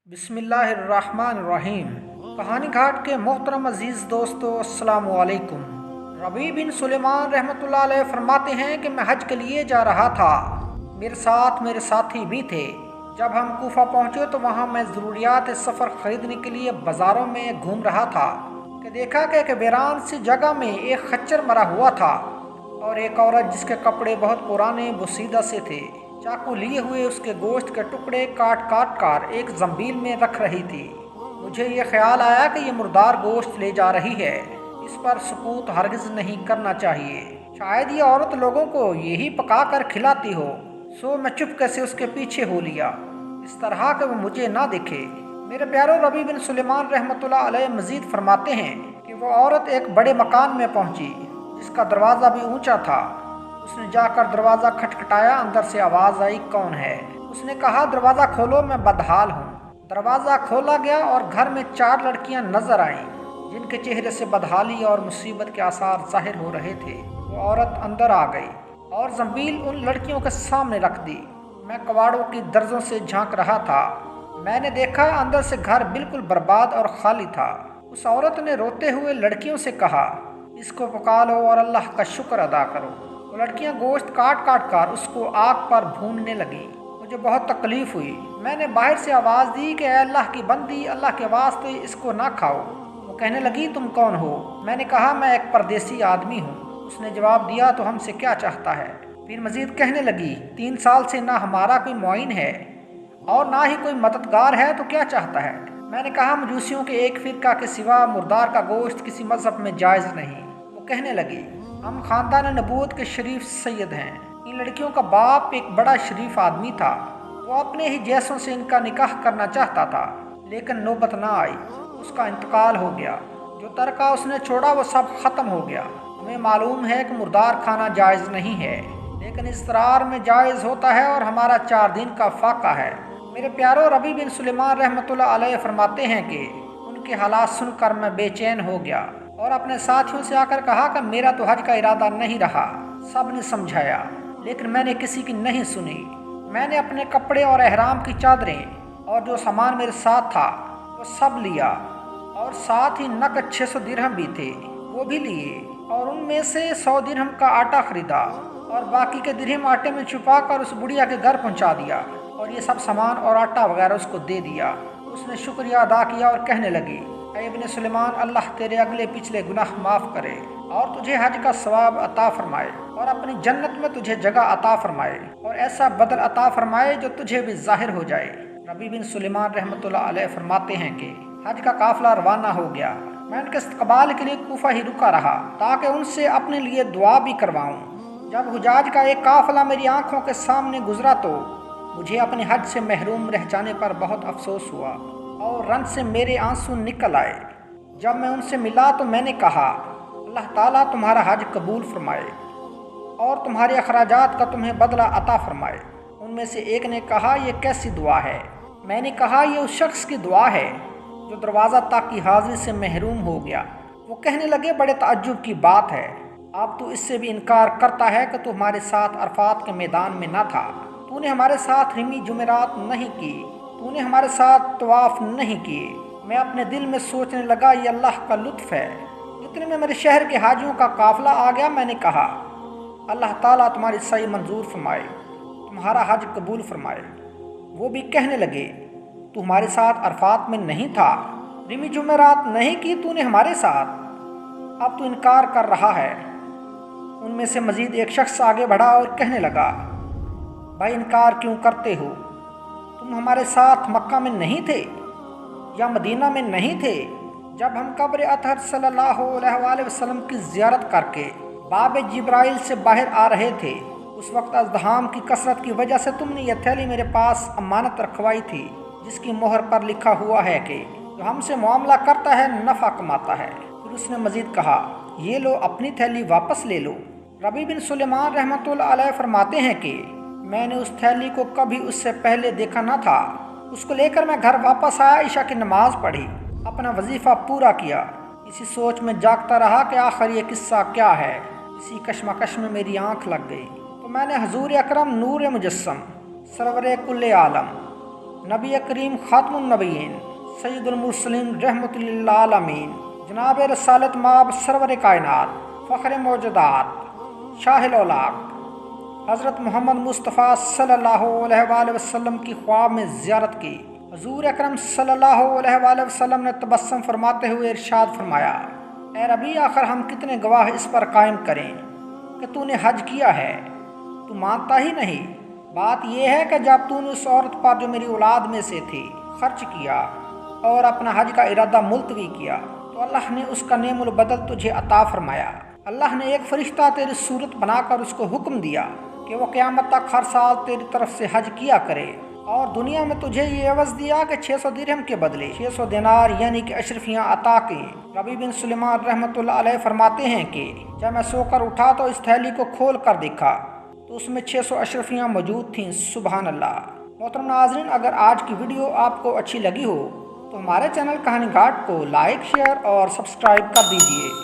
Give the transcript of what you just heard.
बिस्मिल्लाहिर्रहमानिर्रहीम। कहानी घाट के मोहतरम अजीज़ दोस्तों, अस्सलाम वालेकुम। रबी बिन सुलेमान रहमतुल्लाह अलैह फरमाते हैं कि मैं हज के लिए जा रहा था। मेरे साथ मेरे साथी भी थे। जब हम कूफा पहुँचे तो वहाँ मैं ज़रूरियात सफ़र ख़रीदने के लिए बाज़ारों में घूम रहा था कि देखा कि एक वीरान सी जगह में एक खच्चर मरा हुआ था और एक औरत जिसके कपड़े बहुत पुराने बोसीदा से थे, चाकू लिए हुए उसके गोश्त के टुकड़े काट काट कर एक जंबील में रख रही थी। मुझे ये ख्याल आया कि ये मुर्दार गोश्त ले जा रही है, इस पर सुकूत हरगिज़ नहीं करना चाहिए। शायद ये औरत लोगों को यही पका कर खिलाती हो। सो मैं चुपके से उसके पीछे हो लिया, इस तरह कि वो मुझे ना दिखे। मेरे प्यारो, रबी बिन सुलेमान रहमतुल्लाह अलैह मजीद फरमाते हैं कि वो औरत एक बड़े मकान में पहुंची जिसका दरवाज़ा भी ऊंचा था। उसने जाकर दरवाज़ा खटखटाया। अंदर से आवाज़ आई, कौन है? उसने कहा, दरवाज़ा खोलो, मैं बदहाल हूँ। दरवाज़ा खोला गया और घर में 4 लड़कियाँ नजर आईं जिनके चेहरे से बदहाली और मुसीबत के आसार जाहिर हो रहे थे। वो औरत अंदर आ गई और जंबील उन लड़कियों के सामने रख दी। मैं कबाड़ों की दर्जों से झांक रहा था। मैंने देखा अंदर से घर बिल्कुल बर्बाद और खाली था। उस औरत ने रोते हुए लड़कियों से कहा, इसको पका लो और अल्लाह का शुक्र अदा करो। वो लड़कियां गोश्त काट काट कर उसको आग पर भूनने लगी। मुझे बहुत तकलीफ हुई। मैंने बाहर से आवाज़ दी कि अल्लाह की बंदी, अल्लाह के वास्ते इसको ना खाओ। वो कहने लगी, तुम कौन हो? मैंने कहा, मैं एक परदेसी आदमी हूँ। उसने जवाब दिया, तो हमसे क्या चाहता है? फिर मजीद कहने लगी, 3 साल से ना हमारा कोई मुआइन है और ना ही कोई मददगार है, तो क्या चाहता है? मैंने कहा, मजूसियों के एक फ़िरका के सिवा मुर्दार का गोश्त किसी मज़हब में जायज़ नहीं। वो कहने लगी, हम ख़ानदान नबूवत के शरीफ सैयद हैं। इन लड़कियों का बाप एक बड़ा शरीफ आदमी था। वो अपने ही जैसों से इनका निकाह करना चाहता था, लेकिन नौबत ना आई। उसका इंतकाल हो गया। जो तरका उसने छोड़ा वो सब ख़त्म हो गया। हमें मालूम है कि मुर्दार खाना जायज़ नहीं है, लेकिन इसरार में जायज़ होता है और हमारा 4 दिन का फाका है। मेरे प्यारो, रबी बिन सुलेमान रहमतुल्लाह अलैह फरमाते हैं कि उनके हालात सुनकर मैं बेचैन हो गया और अपने साथियों से आकर कहा कि मेरा तो हज का इरादा नहीं रहा। सब ने समझाया, लेकिन मैंने किसी की नहीं सुनी। मैंने अपने कपड़े और एहराम की चादरें और जो सामान मेरे साथ था वो सब लिया और साथ ही नकद 600 दिरहम भी थे, वो भी लिए और उनमें से 100 दिरहम का आटा खरीदा और बाकी के दिरहम आटे में छुपा कर उस बुढ़िया के घर पहुंचा दिया और ये सब सामान और आटा वगैरह उसको दे दिया। उसने शुक्रिया अदा किया और कहने लगी, ऐ इब्ने सुलेमान, अल्लाह तेरे अगले पिछले गुनाह माफ़ करे और तुझे हज का सवाब अता फरमाए और अपनी जन्नत में तुझे जगह अता फरमाए और ऐसा बदल अता फरमाए जो तुझे भी जाहिर हो जाए। रबी बिन सुलेमान रहमतुल्लाह अलैह फरमाते हैं कि हज का काफिला रवाना हो गया। मैं उनके इस्तकबाल के लिए कूफा ही रुका रहा ताकि उनसे अपने लिए दुआ भी करवाऊँ। जब हुजाज का एक काफिला मेरी आंखों के सामने गुजरा तो मुझे अपने हज से महरूम रह जाने पर बहुत अफसोस हुआ और रन से मेरे आंसू निकल आए। जब मैं उनसे मिला तो मैंने कहा, अल्लाह ताला तुम्हारा हज कबूल फरमाए और तुम्हारे अखराजात का तुम्हें बदला अता फरमाए। उनमें से एक ने कहा, यह कैसी दुआ है? मैंने कहा, यह उस शख्स की दुआ है जो दरवाज़ा तक की हाजिरी से महरूम हो गया। वो कहने लगे, बड़े ताज्जुब की बात है, अब तो इससे भी इनकार करता है कि तू हमारे साथ अरफात के मैदान में न था। तूने हमारे साथ रिमी जुमेरात नहीं की, तूने हमारे साथ तवाफ़ नहीं किए। मैं अपने दिल में सोचने लगा, ये अल्लाह का लुत्फ़ है। इतने में मेरे शहर के हाजियों का काफ़िला आ गया। मैंने कहा, अल्लाह ताला तुम्हारी सही मंजूर फरमाए, तुम्हारा हज कबूल फरमाए। वो भी कहने लगे, तू हमारे साथ अरफात में नहीं था, रिमी जुमेरात नहीं की तूने हमारे साथ, अब तू इनकार कर रहा है। उनमें से मज़ीद एक शख्स आगे बढ़ा और कहने लगा, भाई इनकार क्यों करते हो? तुम हमारे साथ मक्का में नहीं थे या मदीना में नहीं थे जब हम कब्र अतहर सल्लल्लाहु अलैहि वसल्लम की ज़ियारत करके बाब जिब्राइल से बाहर आ रहे थे? उस वक्त अज़दहाम की कसरत की वजह से तुमने यह थैली मेरे पास अमानत रखवाई थी जिसकी मोहर पर लिखा हुआ है कि जो हमसे मामला करता है नफ़ा कमाता है। फिर उसने मज़ीद कहा, ये लो अपनी थैली वापस ले लो। रबी बिन सुलेमान रहमतुल्लाह अलैह फरमाते हैं कि मैंने उस थैली को कभी उससे पहले देखा न था। उसको लेकर मैं घर वापस आया, इशा की नमाज पढ़ी, अपना वजीफ़ा पूरा किया। इसी सोच में जागता रहा कि आखिर ये किस्सा क्या है। इसी कश्मकश में मेरी आँख लग गई तो मैंने हजूर अकरम नूर मुजस्सम सरवर कुल्ले आलम نبی کریم خاتم النبیین سید المرسلین رحمۃ للعالمین جناب رسالت مآب سرور کائنات فخر موجودات شاہ الاولاق حضرت محمد مصطفیٰ صلی اللہ علیہ وآلہ وسلم کی خواب میں زیارت کی۔ حضور اکرم صلی اللہ علیہ وآلہ وسلم نے تبسم فرماتے ہوئے ارشاد فرمایا، اے ربی آخر ہم کتنے گواہ اس پر قائم کریں کہ تو نے حج کیا ہے، تو مانتا ہی نہیں۔ بات یہ ہے کہ جب تو نے اس عورت پر جو میری اولاد میں سے تھی خرچ کیا اور اپنا حج کا ارادہ ملتوی کیا تو اللہ نے اس کا نعم البدل تجھے عطا فرمایا۔ اللہ نے ایک فرشتہ تیری صورت بنا کر اس کو حکم دیا کہ وہ قیامت تک ہر سال تیری طرف سے حج کیا کرے، اور دنیا میں تجھے یہ عوض دیا کہ 600 درہم کے بدلے 600 دینار یعنی کہ اشرفیاں عطا کی۔ ربیع بن سلیمان رحمۃ اللہ علیہ فرماتے ہیں کہ جب میں سو کر اٹھا تو اس تھیلی کو کھول کر دیکھا تو اس میں 600 اشرفیاں موجود تھیں۔ سبحان اللہ۔ محترم ناظرین، اگر آج کی ویڈیو آپ کو اچھی لگی ہو تو ہمارے چینل کہانی گھاٹ کو لائک، شیئر اور سبسکرائب کر دیجیے۔